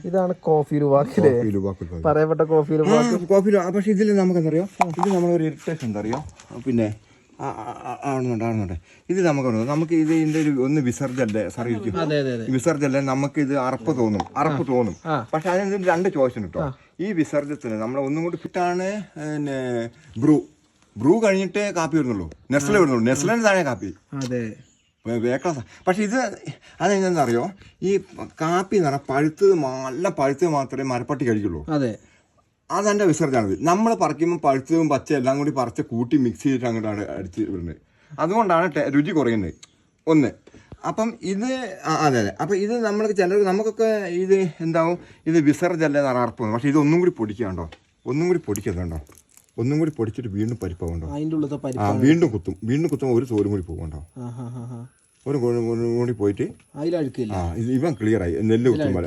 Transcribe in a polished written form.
ഇതാണ് കോഫി ലുവാക്കിലെ പറയപ്പെട്ട coffee luwak. Coffee പക്ഷെ ഇതിൽ നമുക്കെന്തറിയോ, ഇത് നമ്മളൊരു ഇറിറ്റേഷൻ എന്താ അറിയോ, പിന്നെ ആവുന്നുണ്ട്. ഇത് നമുക്ക് ഇതിന്റെ ഒന്ന് വിസർജല്ലേ സാറി വിസർജല്ലേ, നമുക്ക് ഇത് അറപ്പ് തോന്നും. പക്ഷെ അതിന് രണ്ട് ചോയ്സ് ഉണ്ട് കേട്ടോ. ഈ വിസർജത്തിന് നമ്മൾ ഒന്നും കൂടി ഫിറ്റാണ് പിന്നെ ബ്രൂ കഴിഞ്ഞിട്ടേ കാപ്പി വരുന്നുള്ളൂ, നെസ്ലെ വരുന്നുള്ളൂ. നെസ്ലിന് താഴെ കാപ്പി വേക്ലാസ്. പക്ഷെ ഇത് അതെന്താണെന്നറിയോ, ഈ കാപ്പി എന്ന് പറഞ്ഞാൽ നല്ല പഴുത്തത് മാത്രമേ മരപ്പട്ടി കഴിക്കുള്ളൂ. അതെൻ്റെ വിസർജനത്. നമ്മൾ പറിക്കുമ്പോൾ പഴുത്തതും പച്ച എല്ലാം കൂടി പറിച്ച് കൂട്ടി മിക്സ് ചെയ്തിട്ട് അങ്ങോട്ടാണ് അടിച്ച് വിടുന്നത്. അതുകൊണ്ടാണ് രുചി കുറയുന്നത് ഒന്ന്. അപ്പം ഇത് അതെ. അപ്പം ഇത് നമ്മൾ നമുക്കൊക്കെ ഇത് എന്താവും, ഇത് വിസർജല്ലേ എന്ന് അറപ്പ്. പക്ഷെ ഇത് ഒന്നും കൂടി പൊടിക്കാണ്ടോ, ഒന്നും കൂടി പൊടിച്ചിട്ട് വീണ്ടും പരിപ്പാവുണ്ടോ, വീണ്ടും കുത്തും ഒരു തോലും കൂടി പോകുന്നുണ്ടോ, ഒരു കൂടി പോയിട്ട് ഇവൻ ക്ലിയർ ആയി നെല്ല് കുത്തുമ്പോൾ